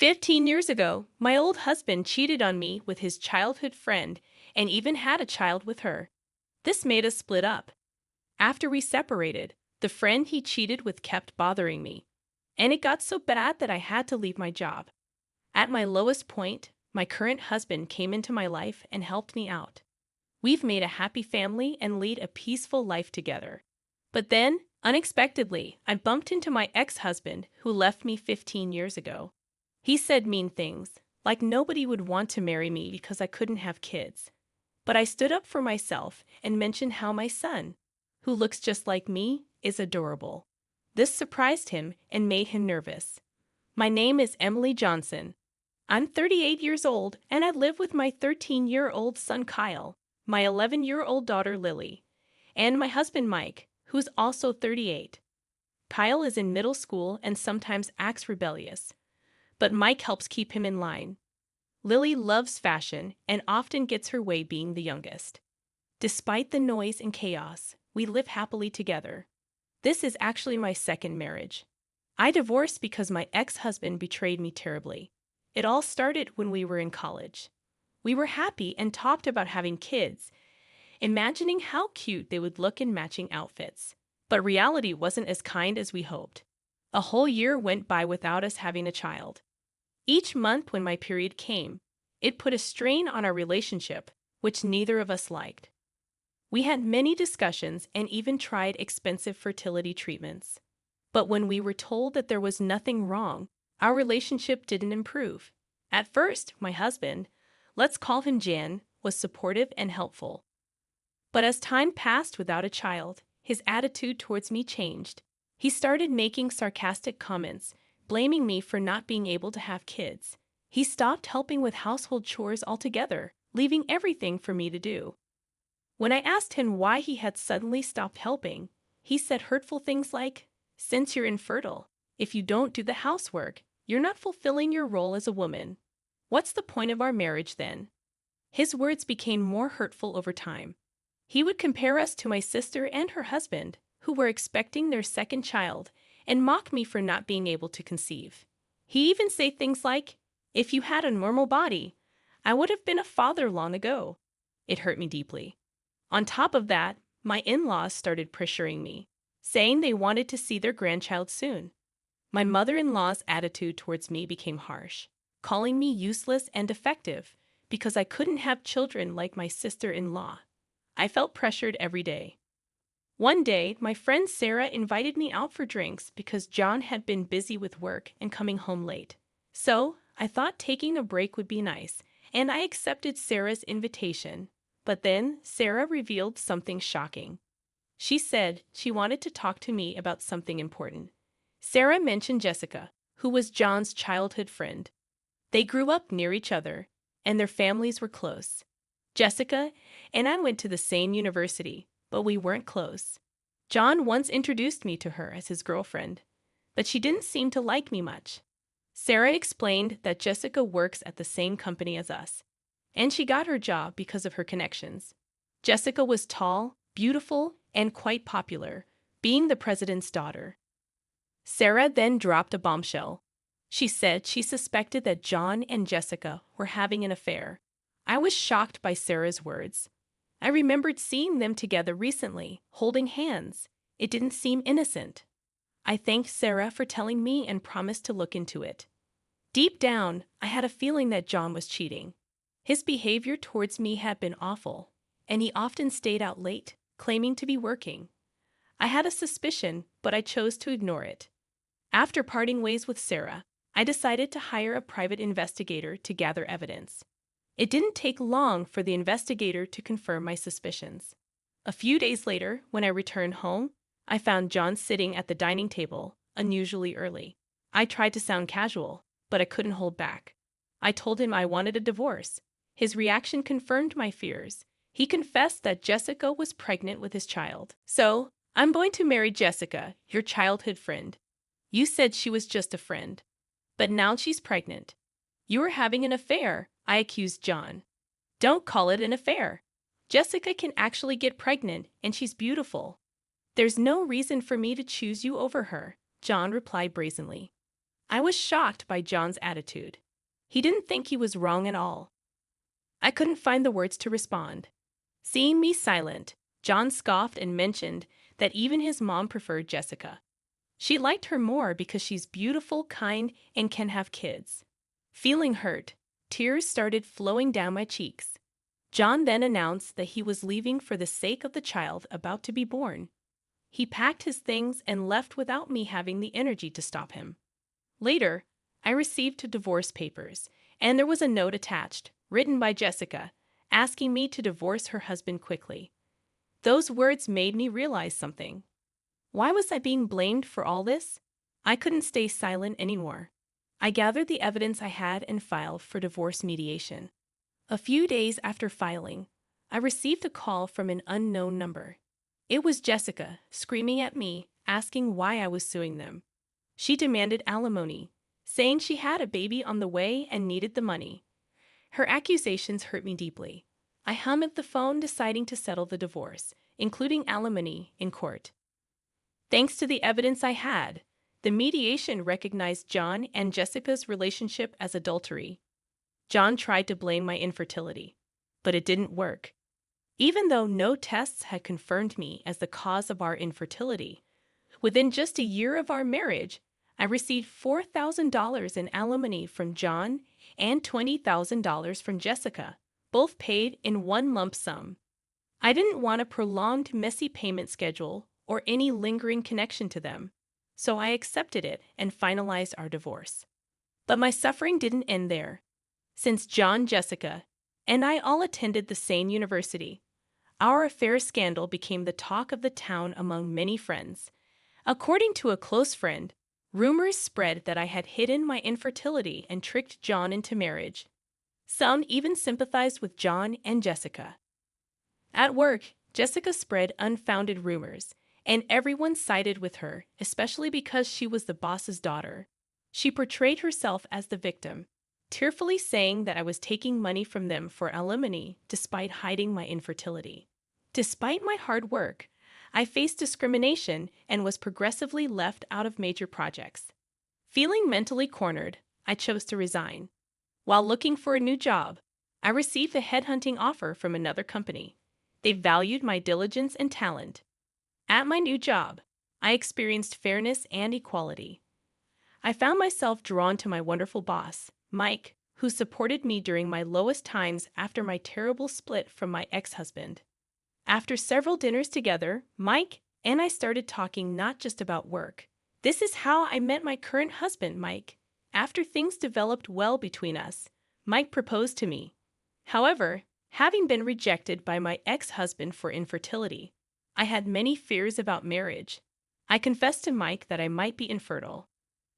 15 years ago, my old husband cheated on me with his childhood friend and even had a child with her. This made us split up. After we separated, the friend he cheated with kept bothering me, and it got so bad that I had to leave my job. At my lowest point, my current husband came into my life and helped me out. We've made a happy family and lead a peaceful life together. But then, unexpectedly, I bumped into my ex-husband who left me 15 years ago. He said mean things, like nobody would want to marry me because I couldn't have kids. But I stood up for myself and mentioned how my son, who looks just like me, is adorable. This surprised him and made him nervous. My name is Emily Johnson. I'm 38 years old and I live with my 13-year-old son Kyle, my 11-year-old daughter Lily, and my husband Mike, who's also 38. Kyle is in middle school and sometimes acts rebellious, but Mike helps keep him in line. Lily loves fashion and often gets her way being the youngest. Despite the noise and chaos, we live happily together. This is actually my second marriage. I divorced because my ex-husband betrayed me terribly. It all started when we were in college. We were happy and talked about having kids, imagining how cute they would look in matching outfits. But reality wasn't as kind as we hoped. A whole year went by without us having a child. Each month when my period came, it put a strain on our relationship, which neither of us liked. We had many discussions and even tried expensive fertility treatments. But when we were told that there was nothing wrong, our relationship didn't improve. At first, my husband, let's call him Jan, was supportive and helpful. But as time passed without a child, his attitude towards me changed. He started making sarcastic comments, blaming me for not being able to have kids. He stopped helping with household chores altogether, leaving everything for me to do. When I asked him why he had suddenly stopped helping, he said hurtful things like, "Since you're infertile, if you don't do the housework, you're not fulfilling your role as a woman. What's the point of our marriage then?" His words became more hurtful over time. He would compare us to my sister and her husband, who were expecting their second child, and mock me for not being able to conceive. He even said things like, "If you had a normal body, I would have been a father long ago." It hurt me deeply. On top of that, my in-laws started pressuring me, saying they wanted to see their grandchild soon. My mother-in-law's attitude towards me became harsh, calling me useless and defective because I couldn't have children like my sister-in-law. I felt pressured every day. One day, my friend Sarah invited me out for drinks because John had been busy with work and coming home late. So, I thought taking a break would be nice, and I accepted Sarah's invitation. But then, Sarah revealed something shocking. She said she wanted to talk to me about something important. Sarah mentioned Jessica, who was John's childhood friend. They grew up near each other, and their families were close. Jessica and I went to the same university, but we weren't close. John once introduced me to her as his girlfriend, but she didn't seem to like me much. Sarah explained that Jessica works at the same company as us, and she got her job because of her connections. Jessica was tall, beautiful, and quite popular, being the president's daughter. Sarah then dropped a bombshell. She said she suspected that John and Jessica were having an affair. I was shocked by Sarah's words. I remembered seeing them together recently, holding hands. It didn't seem innocent. I thanked Sarah for telling me and promised to look into it. Deep down, I had a feeling that John was cheating. His behavior towards me had been awful, and he often stayed out late, claiming to be working. I had a suspicion, but I chose to ignore it. After parting ways with Sarah, I decided to hire a private investigator to gather evidence. It didn't take long for the investigator to confirm my suspicions. A few days later, when I returned home, I found John sitting at the dining table, unusually early. I tried to sound casual, but I couldn't hold back. I told him I wanted a divorce. His reaction confirmed my fears. He confessed that Jessica was pregnant with his child. "So, I'm going to marry Jessica, your childhood friend. You said she was just a friend, but now she's pregnant. You were having an affair," I accused John. "Don't call it an affair. Jessica can actually get pregnant, and she's beautiful. There's no reason for me to choose you over her," John replied brazenly. I was shocked by John's attitude. He didn't think he was wrong at all. I couldn't find the words to respond. Seeing me silent, John scoffed and mentioned that even his mom preferred Jessica. She liked her more because she's beautiful, kind, and can have kids. Feeling hurt, tears started flowing down my cheeks. John then announced that he was leaving for the sake of the child about to be born. He packed his things and left without me having the energy to stop him. Later, I received divorce papers, and there was a note attached, written by Jessica, asking me to divorce her husband quickly. Those words made me realize something. Why was I being blamed for all this? I couldn't stay silent anymore. I gathered the evidence I had and filed for divorce mediation. A few days after filing, I received a call from an unknown number. It was Jessica, screaming at me, asking why I was suing them. She demanded alimony, saying she had a baby on the way and needed the money. Her accusations hurt me deeply. I hung up the phone, deciding to settle the divorce, including alimony, in court. Thanks to the evidence I had, the mediation recognized John and Jessica's relationship as adultery. John tried to blame my infertility, but it didn't work. Even though no tests had confirmed me as the cause of our infertility, within just a year of our marriage, I received $4,000 in alimony from John and $20,000 from Jessica, both paid in one lump sum. I didn't want a prolonged, messy payment schedule or any lingering connection to them, so I accepted it and finalized our divorce. But my suffering didn't end there. Since John, Jessica, and I all attended the same university, our affair scandal became the talk of the town among many friends. According to a close friend, rumors spread that I had hidden my infertility and tricked John into marriage. Some even sympathized with John and Jessica. At work, Jessica spread unfounded rumors, and everyone sided with her, especially because she was the boss's daughter. She portrayed herself as the victim, tearfully saying that I was taking money from them for alimony despite hiding my infertility. Despite my hard work, I faced discrimination and was progressively left out of major projects. Feeling mentally cornered, I chose to resign. While looking for a new job, I received a headhunting offer from another company. They valued my diligence and talent. At my new job, I experienced fairness and equality. I found myself drawn to my wonderful boss, Mike, who supported me during my lowest times after my terrible split from my ex-husband. After several dinners together, Mike and I started talking not just about work. This is how I met my current husband, Mike. After things developed well between us, Mike proposed to me. However, having been rejected by my ex-husband for infertility, I had many fears about marriage. I confessed to Mike that I might be infertile.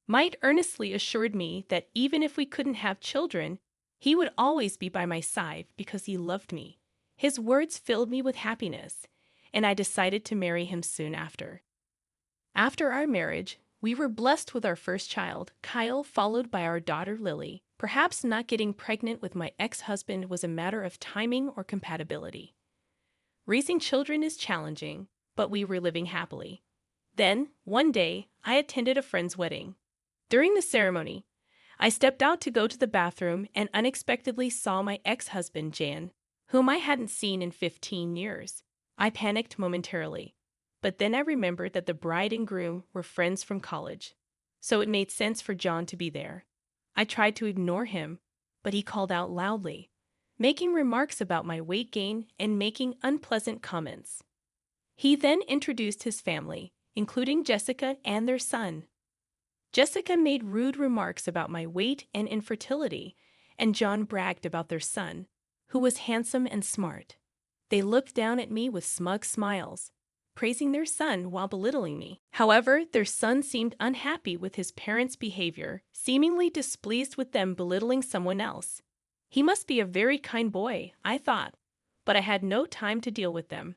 Mike earnestly assured me that even if we couldn't have children, he would always be by my side because he loved me. His words filled me with happiness, and I decided to marry him soon after. After our marriage, we were blessed with our first child, Kyle, followed by our daughter, Lily. Perhaps not getting pregnant with my ex-husband was a matter of timing or compatibility. Raising children is challenging, but we were living happily. Then, one day, I attended a friend's wedding. During the ceremony, I stepped out to go to the bathroom and unexpectedly saw my ex-husband, Jan, whom I hadn't seen in 15 years. I panicked momentarily, but then I remembered that the bride and groom were friends from college, so it made sense for John to be there. I tried to ignore him, but he called out loudly, making remarks about my weight gain and making unpleasant comments. He then introduced his family, including Jessica and their son. Jessica made rude remarks about my weight and infertility, and John bragged about their son, who was handsome and smart. They looked down at me with smug smiles, praising their son while belittling me. However, their son seemed unhappy with his parents' behavior, seemingly displeased with them belittling someone else. He must be a very kind boy, I thought, but I had no time to deal with them.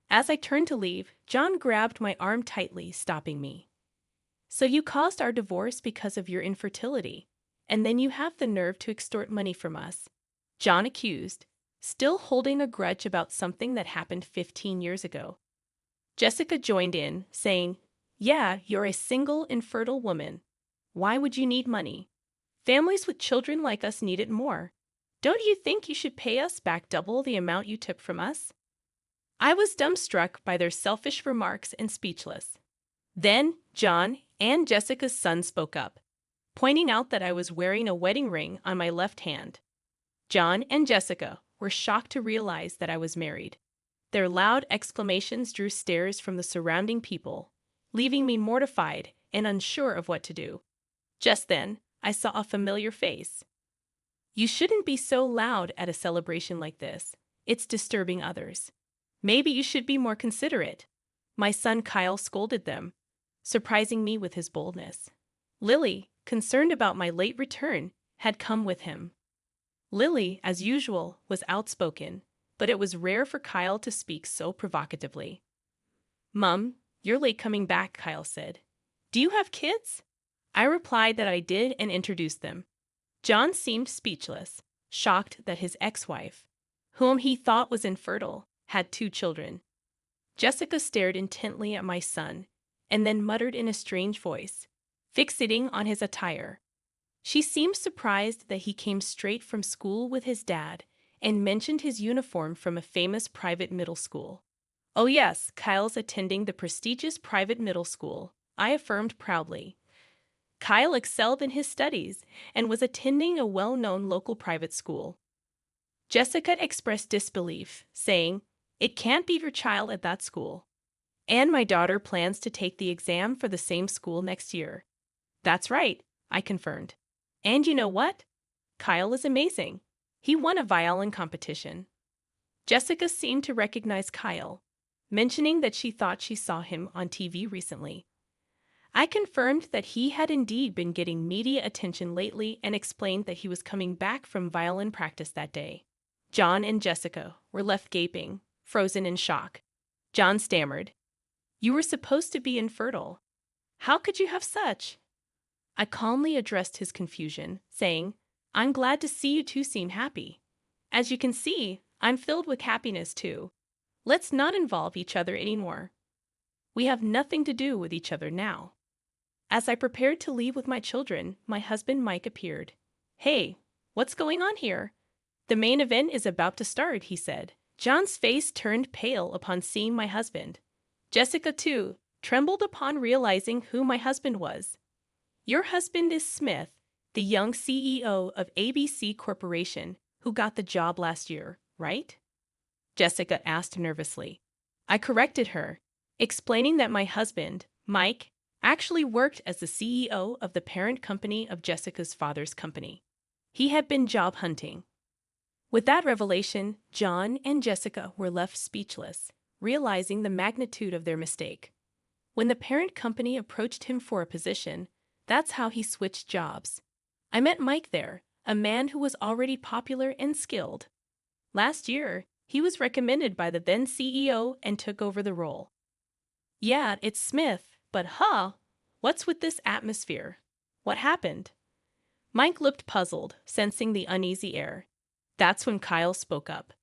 As I turned to leave, John grabbed my arm tightly, stopping me. "So you caused our divorce because of your infertility, and then you have the nerve to extort money from us," John accused, still holding a grudge about something that happened 15 years ago. Jessica joined in, saying, "Yeah, you're a single, infertile woman. Why would you need money? Families with children like us need it more. Don't you think you should pay us back double the amount you took from us? I was dumbstruck by their selfish remarks and speechless. Then John and Jessica's son spoke up, pointing out that I was wearing a wedding ring on my left hand. John and Jessica were shocked to realize that I was married. Their loud exclamations drew stares from the surrounding people, leaving me mortified and unsure of what to do. Just then, I saw a familiar face. You shouldn't be so loud at a celebration like this. It's disturbing others. Maybe you should be more considerate. My son Kyle scolded them, surprising me with his boldness. Lily, concerned about my late return, had come with him. Lily, as usual, was outspoken, but it was rare for Kyle to speak so provocatively. "Mum, you're late coming back," Kyle said. "Do you have kids?" I replied that I did and introduced them. John seemed speechless, shocked that his ex-wife, whom he thought was infertile, had 2 children. Jessica stared intently at my son and then muttered in a strange voice, fixating on his attire. She seemed surprised that he came straight from school with his dad and mentioned his uniform from a famous private middle school. "Oh yes, Kyle's attending the prestigious private middle school," I affirmed proudly. Kyle excelled in his studies and was attending a well-known local private school. Jessica expressed disbelief, saying, "It can't be your child at that school. And my daughter plans to take the exam for the same school next year." "That's right," I confirmed. "And you know what? Kyle is amazing. He won a violin competition." Jessica seemed to recognize Kyle, mentioning that she thought she saw him on TV recently. I confirmed that he had indeed been getting media attention lately and explained that he was coming back from violin practice that day. John and Jessica were left gaping, frozen in shock. John stammered, "You were supposed to be infertile. How could you have such?" I calmly addressed his confusion, saying, "I'm glad to see you two seem happy. As you can see, I'm filled with happiness too. Let's not involve each other anymore. We have nothing to do with each other now." As I prepared to leave with my children, my husband Mike appeared. "Hey, what's going on here? The main event is about to start," he said. John's face turned pale upon seeing my husband. Jessica, too, trembled upon realizing who my husband was. "Your husband is Smith, the young CEO of ABC Corporation, who got the job last year, right?" Jessica asked nervously. I corrected her, explaining that my husband, Mike, actually worked as the CEO of the parent company of Jessica's father's company. He had been job hunting. With that revelation, John and Jessica were left speechless, realizing the magnitude of their mistake. When the parent company approached him for a position, that's how he switched jobs. I met Mike there, a man who was already popular and skilled. Last year, he was recommended by the then CEO and took over the role. "Yeah, it's Smith, but what's with this atmosphere? What happened?" Mike looked puzzled, sensing the uneasy air. That's when Kyle spoke up.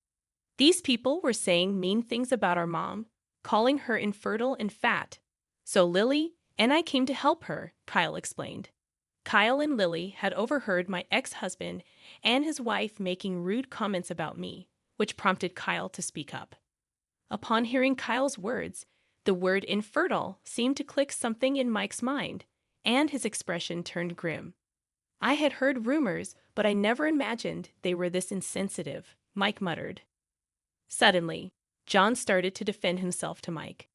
"These people were saying mean things about our mom, calling her infertile and fat. So Lily and I came to help her," Kyle explained. Kyle and Lily had overheard my ex-husband and his wife making rude comments about me, which prompted Kyle to speak up. Upon hearing Kyle's words, the word infertile seemed to click something in Mike's mind, and his expression turned grim. "I had heard rumors, but I never imagined they were this insensitive," Mike muttered. Suddenly, John started to defend himself to Mike.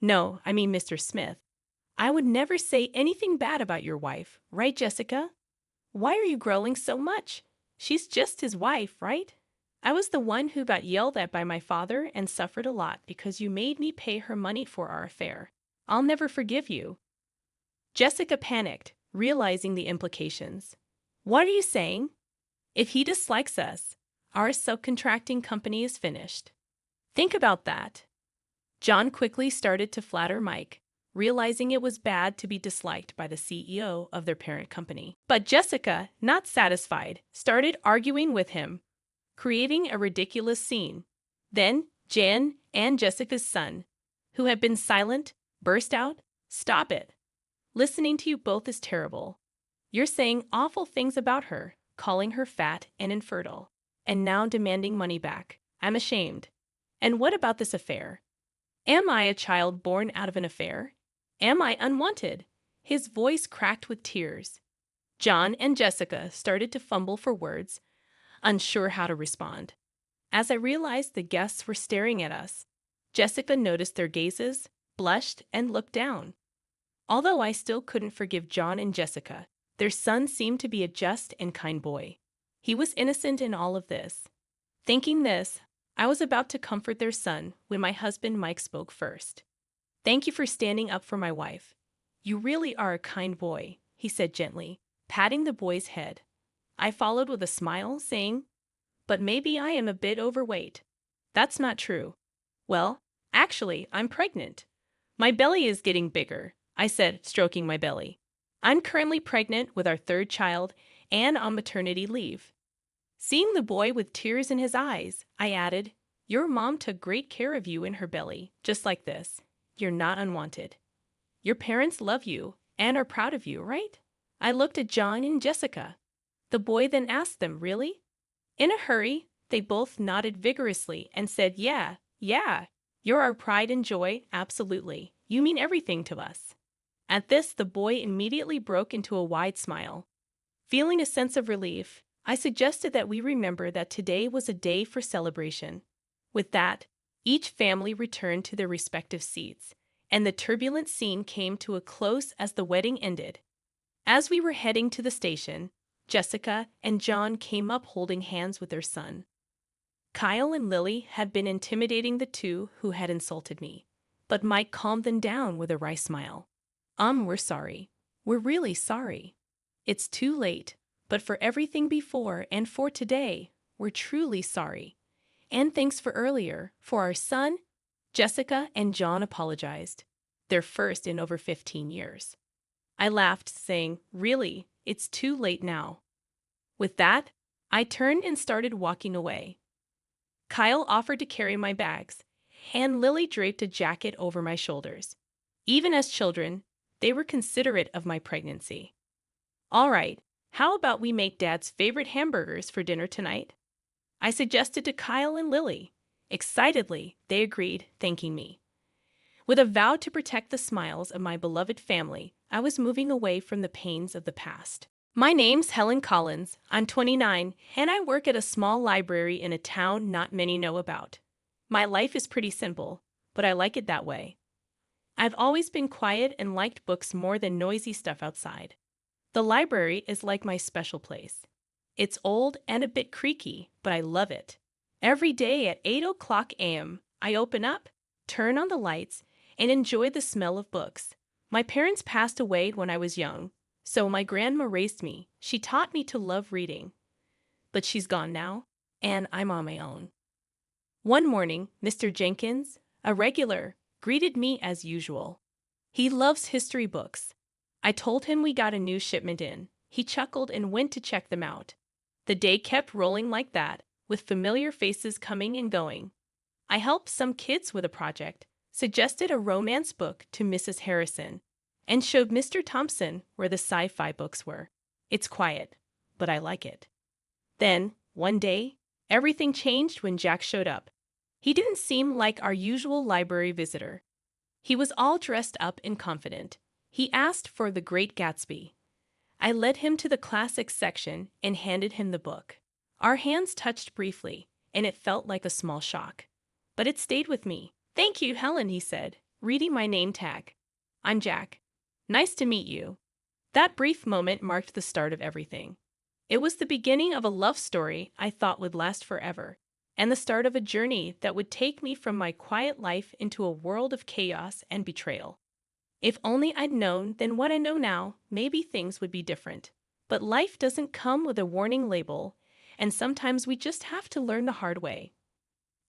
"No, I mean Mr. Smith. I would never say anything bad about your wife, right, Jessica? Why are you growling so much? She's just his wife, right? I was the one who got yelled at by my father and suffered a lot because you made me pay her money for our affair. I'll never forgive you." Jessica panicked, realizing the implications. "What are you saying? If he dislikes us, our subcontracting company is finished. Think about that." John quickly started to flatter Mike, realizing it was bad to be disliked by the CEO of their parent company. But Jessica, not satisfied, started arguing with him, creating a ridiculous scene. Then Jen and Jessica's son, who had been silent, burst out, "Stop it. Listening to you both is terrible. You're saying awful things about her, calling her fat and infertile, and now demanding money back. I'm ashamed. And what about this affair? Am I a child born out of an affair? Am I unwanted? His voice cracked with tears. John and Jessica started to fumble for words, unsure how to respond. As I realized the guests were staring at us, Jessica noticed their gazes, blushed, and looked down. Although I still couldn't forgive John and Jessica, their son seemed to be a just and kind boy. He was innocent in all of this. Thinking this, I was about to comfort their son when my husband Mike spoke first. "Thank you for standing up for my wife. You really are a kind boy," he said gently, patting the boy's head. I followed with a smile, saying, "But maybe I am a bit overweight." "That's not true." "Well, actually, I'm pregnant. My belly is getting bigger," I said, stroking my belly. "I'm currently pregnant with our third child and on maternity leave." Seeing the boy with tears in his eyes, I added, "Your mom took great care of you in her belly, just like this. You're not unwanted. Your parents love you and are proud of you, right?" I looked at John and Jessica. The boy then asked them, "Really?" In a hurry, they both nodded vigorously and said, "Yeah, yeah. You're our pride and joy, absolutely. You mean everything to us." At this, the boy immediately broke into a wide smile. Feeling a sense of relief, I suggested that we remember that today was a day for celebration. With that, each family returned to their respective seats, and the turbulent scene came to a close as the wedding ended. As we were heading to the station, Jessica and John came up holding hands with their son. Kyle and Lily had been intimidating the two who had insulted me, but Mike calmed them down with a wry smile. We're sorry. We're really sorry. It's too late, but for everything before and for today, we're truly sorry. And thanks for earlier, for our son." Jessica and John apologized, their first in over 15 years. I laughed, saying, "Really, it's too late now." With that, I turned and started walking away. Kyle offered to carry my bags, and Lily draped a jacket over my shoulders. Even as children, they were considerate of my pregnancy. "All right, how about we make Dad's favorite hamburgers for dinner tonight?" I suggested to Kyle and Lily. Excitedly, they agreed, thanking me. With a vow to protect the smiles of my beloved family, I was moving away from the pains of the past. My name's Helen Collins. I'm 29, and I work at a small library in a town not many know about. My life is pretty simple, but I like it that way. I've always been quiet and liked books more than noisy stuff outside. The library is like my special place. It's old and a bit creaky, but I love it. Every day at 8 o'clock a.m., I open up, turn on the lights, and enjoy the smell of books. My parents passed away when I was young, so my grandma raised me. She taught me to love reading. But she's gone now, and I'm on my own. One morning, Mr. Jenkins, a regular, greeted me as usual. He loves history books. I told him we got a new shipment in. He chuckled and went to check them out. The day kept rolling like that, with familiar faces coming and going. I helped some kids with a project, suggested a romance book to Mrs. Harrison, and showed Mr. Thompson where the sci-fi books were. It's quiet, but I like it. Then, one day, everything changed when Jack showed up. He didn't seem like our usual library visitor. He was all dressed up and confident. He asked for The Great Gatsby. I led him to the classics section and handed him the book. Our hands touched briefly, and it felt like a small shock. But it stayed with me. "Thank you, Helen," he said, reading my name tag. "I'm Jack. Nice to meet you." That brief moment marked the start of everything. It was the beginning of a love story I thought would last forever, and the start of a journey that would take me from my quiet life into a world of chaos and betrayal. If only I'd known then what I know now, maybe things would be different. But life doesn't come with a warning label, and sometimes we just have to learn the hard way.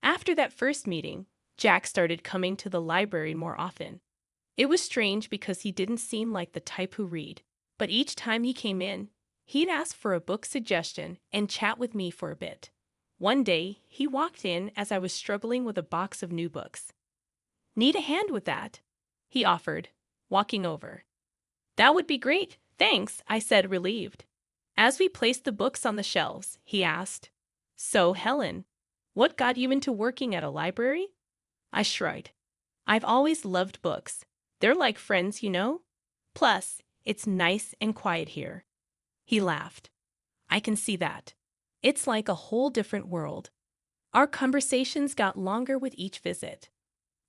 After that first meeting, Jack started coming to the library more often. It was strange because he didn't seem like the type who read, but each time he came in, he'd ask for a book suggestion and chat with me for a bit. One day, he walked in as I was struggling with a box of new books. "Need a hand with that?" he offered, walking over. That would be great, thanks, I said, relieved. As we placed the books on the shelves, he asked, "So, Helen, what got you into working at a library?" I shrugged. "I've always loved books. They're like friends, you know? Plus, it's nice and quiet here." He laughed. "I can see that. It's like a whole different world." Our conversations got longer with each visit.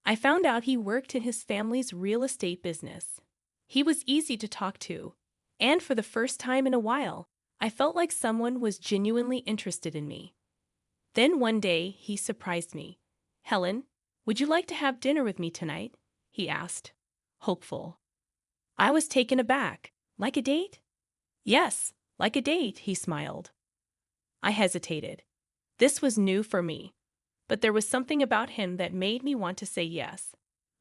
I found out he worked in his family's real estate business. He was easy to talk to, and for the first time in a while, I felt like someone was genuinely interested in me. Then one day, he surprised me. "Helen, would you like to have dinner with me tonight?" he asked, hopeful. I was taken aback. "Like a date?" "Yes, like a date," he smiled. I hesitated. This was new for me, but there was something about him that made me want to say yes.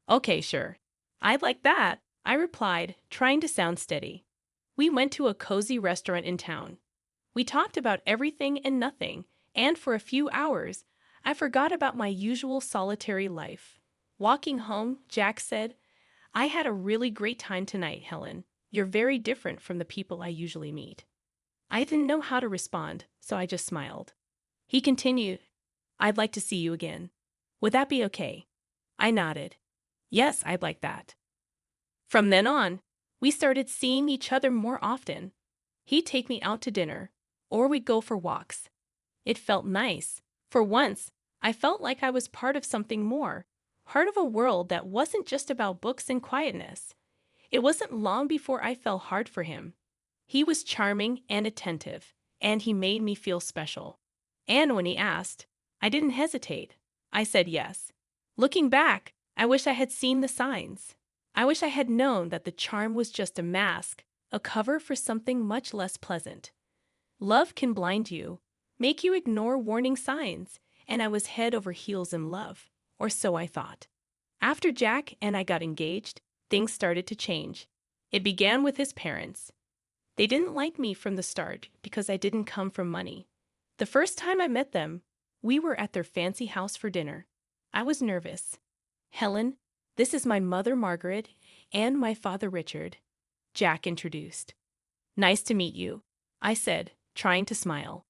"Okay, sure. I'd like that," I replied, trying to sound steady. We went to a cozy restaurant in town. We talked about everything and nothing, and for a few hours, I forgot about my usual solitary life. Walking home, Jack said, "I had a really great time tonight, Helen. You're very different from the people I usually meet." I didn't know how to respond, so I just smiled. He continued, "I'd like to see you again. Would that be okay?" I nodded. "Yes, I'd like that." From then on, we started seeing each other more often. He'd take me out to dinner, or we'd go for walks. It felt nice. For once, I felt like I was part of something more, part of a world that wasn't just about books and quietness. It wasn't long before I fell hard for him. He was charming and attentive, and he made me feel special. And when he asked, I didn't hesitate. I said yes. Looking back, I wish I had seen the signs. I wish I had known that the charm was just a mask, a cover for something much less pleasant. Love can blind you, make you ignore warning signs, and I was head over heels in love, or so I thought. After Jack and I got engaged, things started to change. It began with his parents. They didn't like me from the start because I didn't come from money. The first time I met them, we were at their fancy house for dinner. I was nervous. "Helen, this is my mother Margaret and my father Richard," Jack introduced. "Nice to meet you," I said, trying to smile.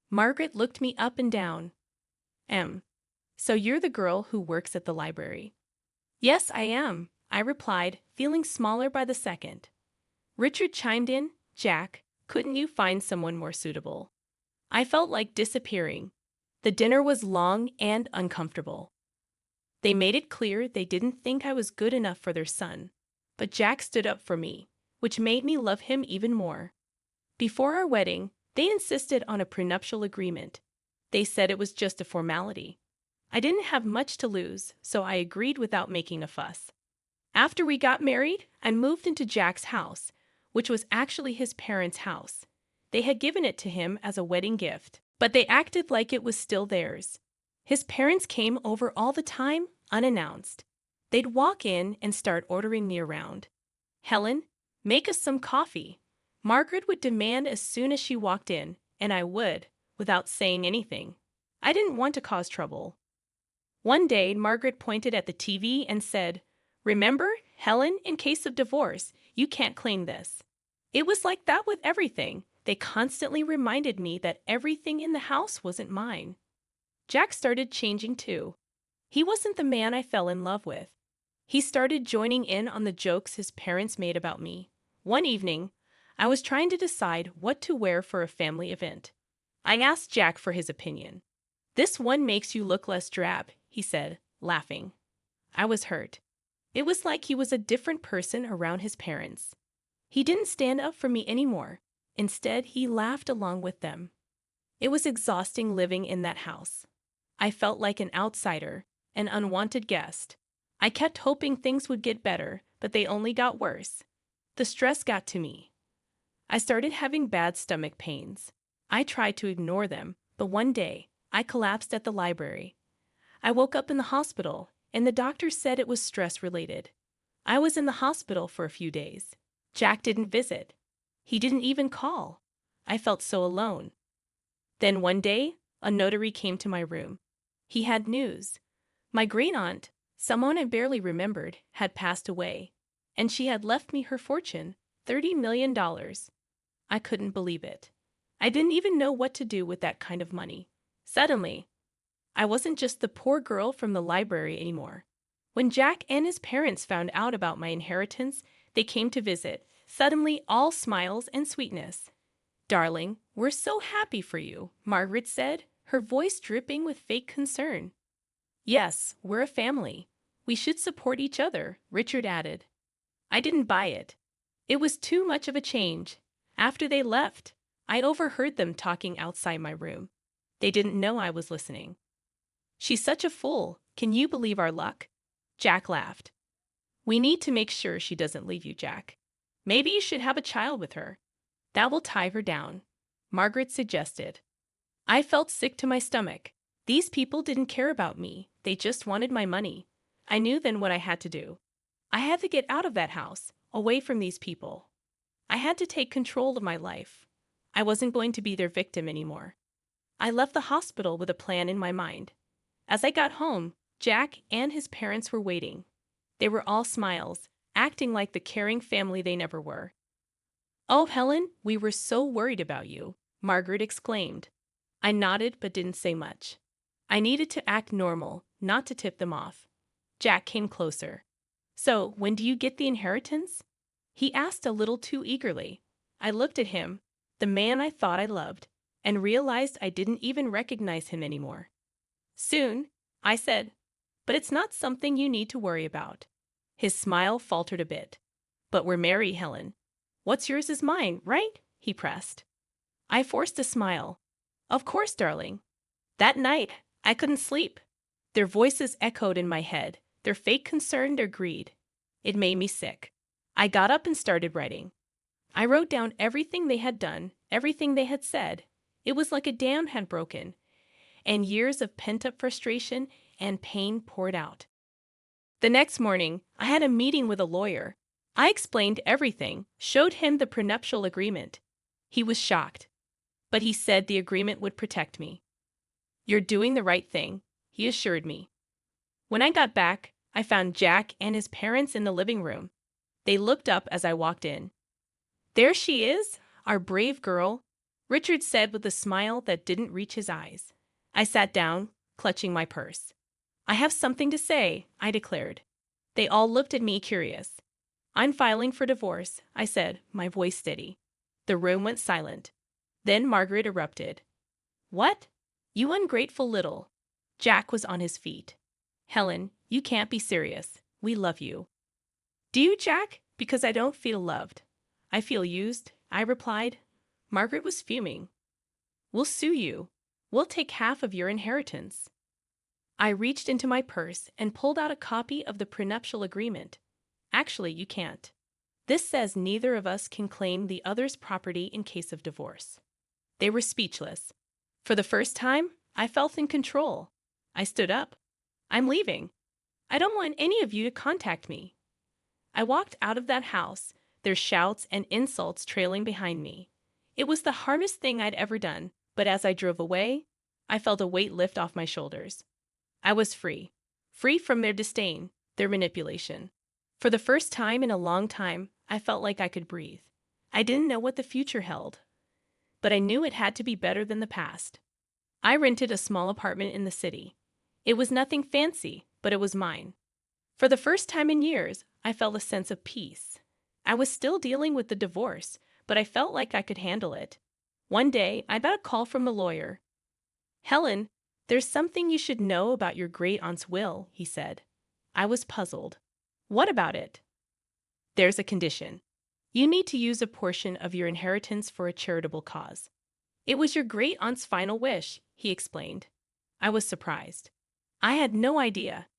Margaret looked me up and down. So you're the girl who works at the library?" "Yes, I am," I replied, feeling smaller by the second. Richard chimed in, "Jack, couldn't you find someone more suitable?" I felt like disappearing. The dinner was long and uncomfortable. They made it clear they didn't think I was good enough for their son, but Jack stood up for me, which made me love him even more. Before our wedding, they insisted on a prenuptial agreement. They said it was just a formality. I didn't have much to lose, so I agreed without making a fuss. After we got married, I moved into Jack's house, which was actually his parents' house. They had given it to him as a wedding gift, but they acted like it was still theirs. His parents came over all the time, unannounced. They'd walk in and start ordering me around. "Helen, make us some coffee." Margaret would demand as soon as she walked in, and I would, without saying anything. I didn't want to cause trouble. One day, Margaret pointed at the TV and said, "Remember, Helen, in case of divorce, you can't claim this." It was like that with everything. They constantly reminded me that everything in the house wasn't mine. Jack started changing too. He wasn't the man I fell in love with. He started joining in on the jokes his parents made about me. One evening, I was trying to decide what to wear for a family event. I asked Jack for his opinion. "This one makes you look less drab," he said, laughing. I was hurt. It was like he was a different person around his parents. He didn't stand up for me anymore. Instead, he laughed along with them. It was exhausting living in that house. I felt like an outsider, an unwanted guest. I kept hoping things would get better, but they only got worse. The stress got to me. I started having bad stomach pains. I tried to ignore them, but one day, I collapsed at the library. I woke up in the hospital, and the doctor said it was stress-related. I was in the hospital for a few days. Jack didn't visit. He didn't even call. I felt so alone. Then one day, a notary came to my room. He had news. My great-aunt, someone I barely remembered, had passed away, and she had left me her fortune, $30 million. I couldn't believe it. I didn't even know what to do with that kind of money. Suddenly, I wasn't just the poor girl from the library anymore. When Jack and his parents found out about my inheritance, they came to visit, suddenly all smiles and sweetness. "Darling, we're so happy for you," Margaret said, her voice dripping with fake concern. "Yes, we're a family. We should support each other," Richard added. I didn't buy it. It was too much of a change. After they left, I overheard them talking outside my room. They didn't know I was listening. "She's such a fool. Can you believe our luck?" Jack laughed. "We need to make sure she doesn't leave you, Jack. Maybe you should have a child with her. That will tie her down," Margaret suggested. I felt sick to my stomach. These people didn't care about me. They just wanted my money. I knew then what I had to do. I had to get out of that house, away from these people. I had to take control of my life. I wasn't going to be their victim anymore. I left the hospital with a plan in my mind. As I got home, Jack and his parents were waiting. They were all smiles, acting like the caring family they never were. "Oh, Helen, we were so worried about you," Margaret exclaimed. I nodded but didn't say much. I needed to act normal, not to tip them off. Jack came closer. "So, when do you get the inheritance?" He asked a little too eagerly. I looked at him, the man I thought I loved, and realized I didn't even recognize him anymore. "Soon," I said, "but it's not something you need to worry about." His smile faltered a bit. "But we're married, Helen. What's yours is mine, right?" he pressed. I forced a smile. "Of course, darling." That night, I couldn't sleep. Their voices echoed in my head, their fake concern, their greed. It made me sick. I got up and started writing. I wrote down everything they had done, everything they had said. It was like a dam had broken, and years of pent-up frustration and pain poured out. The next morning, I had a meeting with a lawyer. I explained everything, showed him the prenuptial agreement. He was shocked, but he said the agreement would protect me. "You're doing the right thing," he assured me. When I got back, I found Jack and his parents in the living room. They looked up as I walked in. "There she is, our brave girl," Richard said with a smile that didn't reach his eyes. I sat down, clutching my purse. "I have something to say," I declared. They all looked at me curious. "I'm filing for divorce," I said, my voice steady. The room went silent. Then Margaret erupted. "What? You ungrateful little—" Jack was on his feet. "Helen, you can't be serious. We love you." "Do you, Jack? Because I don't feel loved." "I feel used," I replied. Margaret was fuming. "We'll sue you. We'll take half of your inheritance." I reached into my purse and pulled out a copy of the prenuptial agreement. "Actually, you can't. This says neither of us can claim the other's property in case of divorce." They were speechless. For the first time, I felt in control. I stood up. "I'm leaving. I don't want any of you to contact me." I walked out of that house, their shouts and insults trailing behind me. It was the hardest thing I'd ever done, but as I drove away, I felt a weight lift off my shoulders. I was free. Free from their disdain, their manipulation. For the first time in a long time, I felt like I could breathe. I didn't know what the future held, but I knew it had to be better than the past. I rented a small apartment in the city. It was nothing fancy, but it was mine. For the first time in years, I felt a sense of peace. I was still dealing with the divorce, but I felt like I could handle it. One day, I got a call from the lawyer. "Helen, there's something you should know about your great-aunt's will," he said. I was puzzled. "What about it?" "There's a condition. You need to use a portion of your inheritance for a charitable cause." "It was your great-aunt's final wish," he explained. I was surprised. I had no idea.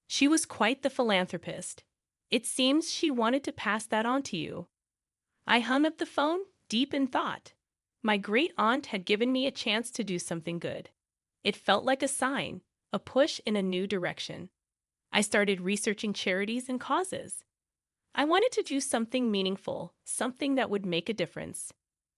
She was quite the philanthropist. "It seems she wanted to pass that on to you." I hung up the phone, deep in thought. My great-aunt had given me a chance to do something good. It felt like a sign, a push in a new direction. I started researching charities and causes. I wanted to do something meaningful, something that would make a difference.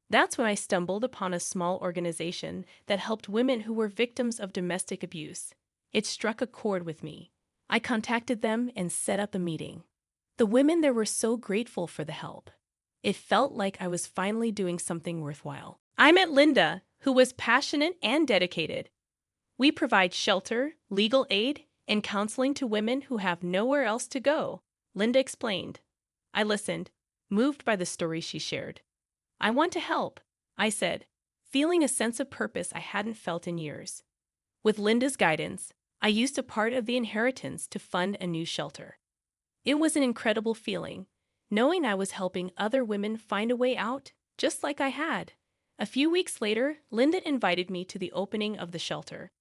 That's when I stumbled upon a small organization that helped women who were victims of domestic abuse. It struck a chord with me. I contacted them and set up a meeting. The women there were so grateful for the help. It felt like I was finally doing something worthwhile. I met Linda, who was passionate and dedicated. We provide shelter, legal aid, and counseling to women who have nowhere else to go, Linda explained. I listened, moved by the story she shared. I want to help, I said, feeling a sense of purpose I hadn't felt in years. With Linda's guidance, I used a part of the inheritance to fund a new shelter. It was an incredible feeling, knowing I was helping other women find a way out, just like I had. A few weeks later, Linda invited me to the opening of the shelter.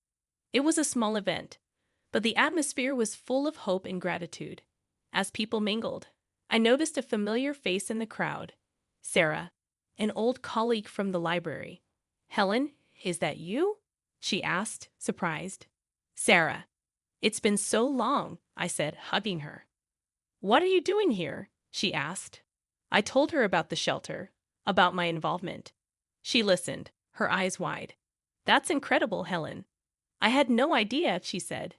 It was a small event, but the atmosphere was full of hope and gratitude. As people mingled, I noticed a familiar face in the crowd. Sarah, an old colleague from the library. Helen, is that you? She asked, surprised. Sarah, it's been so long, I said, hugging her. What are you doing here? She asked. I told her about the shelter, about my involvement. She listened, her eyes wide. That's incredible, Helen. I had no idea, she said.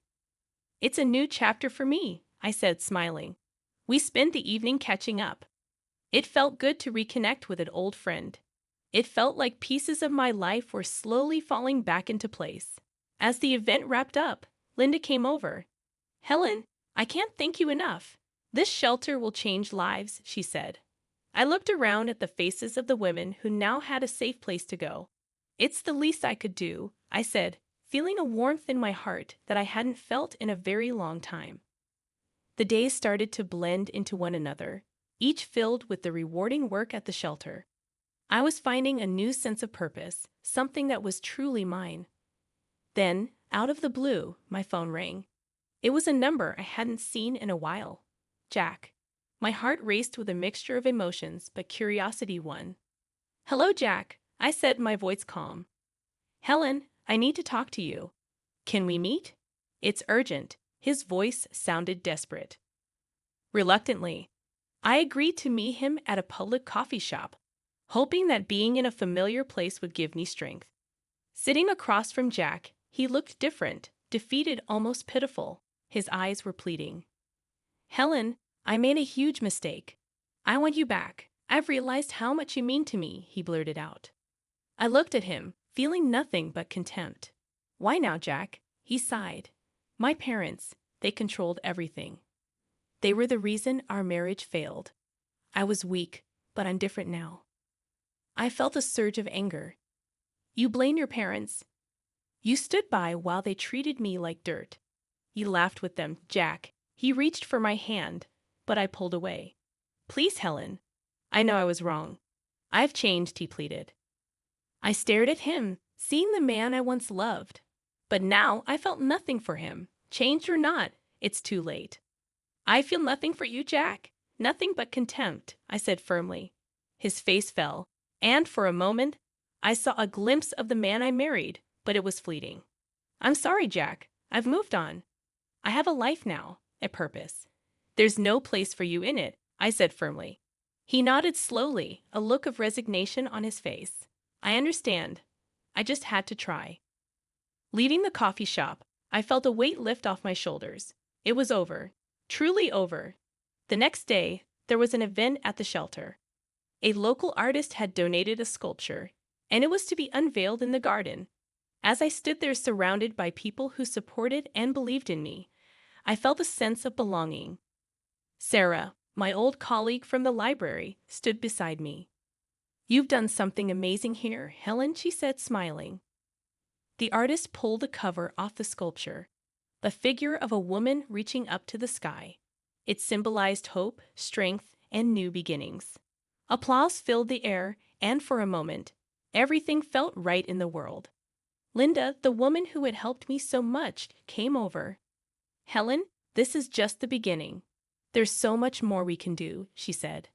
It's a new chapter for me, I said, smiling. We spent the evening catching up. It felt good to reconnect with an old friend. It felt like pieces of my life were slowly falling back into place. As the event wrapped up, Linda came over. Helen, I can't thank you enough. This shelter will change lives, she said. I looked around at the faces of the women who now had a safe place to go. It's the least I could do, I said, feeling a warmth in my heart that I hadn't felt in a very long time. The days started to blend into one another, each filled with the rewarding work at the shelter. I was finding a new sense of purpose, something that was truly mine. Then, out of the blue, my phone rang. It was a number I hadn't seen in a while. Jack. My heart raced with a mixture of emotions, but curiosity won. Hello, Jack, I said, my voice calm. Helen, I need to talk to you. Can we meet? It's urgent. His voice sounded desperate. Reluctantly, I agreed to meet him at a public coffee shop, hoping that being in a familiar place would give me strength. Sitting across from Jack, he looked different, defeated, almost pitiful. His eyes were pleading. Helen, I made a huge mistake. I want you back. I've realized how much you mean to me, he blurted out. I looked at him, feeling nothing but contempt. Why now, Jack? He sighed. My parents, they controlled everything. They were the reason our marriage failed. I was weak, but I'm different now. I felt a surge of anger. You blame your parents? You stood by while they treated me like dirt. You laughed with them, Jack. He reached for my hand, but I pulled away. Please, Helen. I know I was wrong. I've changed, he pleaded. I stared at him, seeing the man I once loved. But now I felt nothing for him. Changed or not, it's too late. I feel nothing for you, Jack. Nothing but contempt, I said firmly. His face fell, and for a moment, I saw a glimpse of the man I married, but it was fleeting. I'm sorry, Jack. I've moved on. I have a life now, a purpose. There's no place for you in it, I said firmly. He nodded slowly, a look of resignation on his face. I understand. I just had to try. Leaving the coffee shop, I felt a weight lift off my shoulders. It was over. Truly over. The next day, there was an event at the shelter. A local artist had donated a sculpture, and it was to be unveiled in the garden. As I stood there surrounded by people who supported and believed in me, I felt a sense of belonging. Sarah, my old colleague from the library, stood beside me. You've done something amazing here, Helen, she said, smiling. The artist pulled the cover off the sculpture, the figure of a woman reaching up to the sky. It symbolized hope, strength, and new beginnings. Applause filled the air, and for a moment, everything felt right in the world. Linda, the woman who had helped me so much, came over. Helen, this is just the beginning. There's so much more we can do, she said.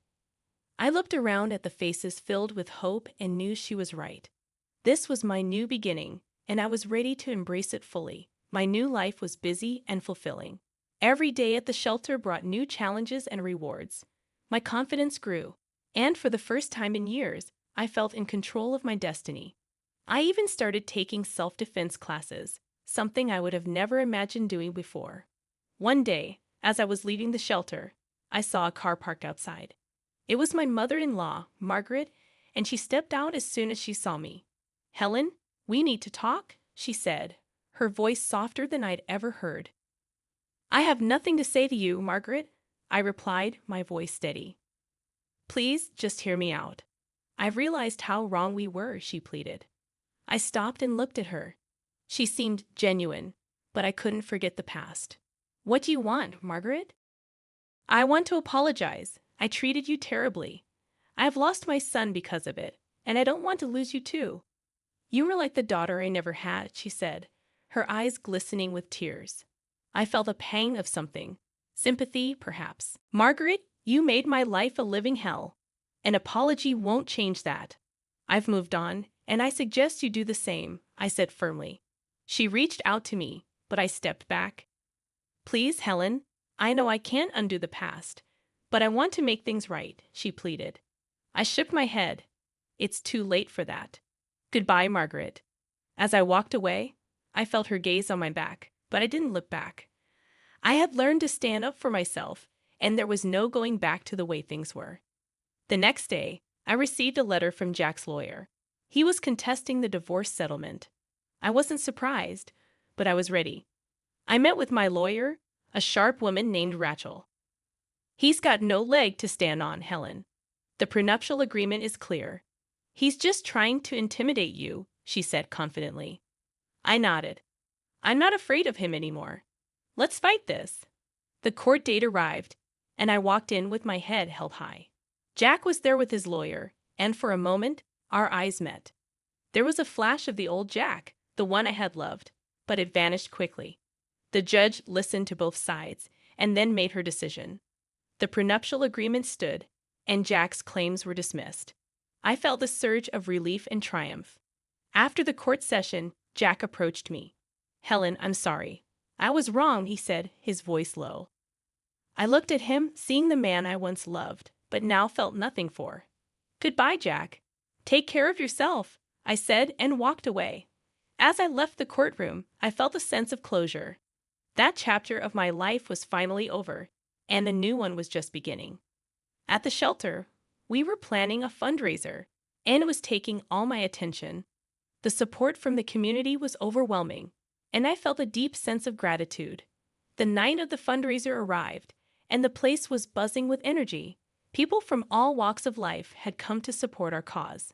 I looked around at the faces filled with hope and knew she was right. This was my new beginning, and I was ready to embrace it fully. My new life was busy and fulfilling. Every day at the shelter brought new challenges and rewards. My confidence grew, and for the first time in years, I felt in control of my destiny. I even started taking self-defense classes, something I would have never imagined doing before. One day, as I was leaving the shelter, I saw a car parked outside. It was my mother-in-law, Margaret, and she stepped out as soon as she saw me. "Helen, we need to talk," she said, her voice softer than I'd ever heard. "I have nothing to say to you, Margaret," I replied, my voice steady. "Please, just hear me out. I've realized how wrong we were," she pleaded. I stopped and looked at her. She seemed genuine, but I couldn't forget the past. "What do you want, Margaret?" "I want to apologize. I treated you terribly. I have lost my son because of it, and I don't want to lose you too." "You were like the daughter I never had," she said, her eyes glistening with tears. I felt a pang of something. Sympathy, perhaps. "Margaret, you made my life a living hell. An apology won't change that. I've moved on, and I suggest you do the same," I said firmly. She reached out to me, but I stepped back. "Please, Helen, I know I can't undo the past, but I want to make things right," she pleaded. I shook my head. "It's too late for that. Goodbye, Margaret." As I walked away, I felt her gaze on my back, but I didn't look back. I had learned to stand up for myself, and there was no going back to the way things were. The next day, I received a letter from Jack's lawyer. He was contesting the divorce settlement. I wasn't surprised, but I was ready. I met with my lawyer, a sharp woman named Rachel. "He's got no leg to stand on, Helen. The prenuptial agreement is clear. He's just trying to intimidate you," she said confidently. I nodded. "I'm not afraid of him anymore. Let's fight this." The court date arrived, and I walked in with my head held high. Jack was there with his lawyer, and for a moment, our eyes met. There was a flash of the old Jack, the one I had loved, but it vanished quickly. The judge listened to both sides, and then made her decision. The prenuptial agreement stood, and Jack's claims were dismissed. I felt the surge of relief and triumph. After the court session, Jack approached me. "Helen, I'm sorry. I was wrong," he said, his voice low. I looked at him, seeing the man I once loved, but now felt nothing for. "Goodbye, Jack. Take care of yourself," I said, and walked away. As I left the courtroom, I felt a sense of closure. That chapter of my life was finally over, and a new one was just beginning. At the shelter, we were planning a fundraiser, and it was taking all my attention. The support from the community was overwhelming, and I felt a deep sense of gratitude. The night of the fundraiser arrived, and the place was buzzing with energy. People from all walks of life had come to support our cause.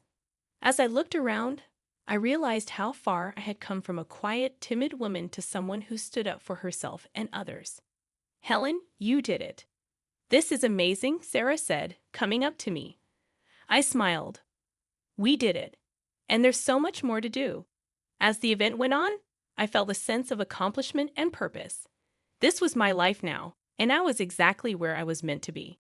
As I looked around, I realized how far I had come from a quiet, timid woman to someone who stood up for herself and others. "Helen, you did it." "This is amazing," Sarah said, coming up to me. I smiled. "We did it. And there's so much more to do." As the event went on, I felt a sense of accomplishment and purpose. This was my life now, and I was exactly where I was meant to be.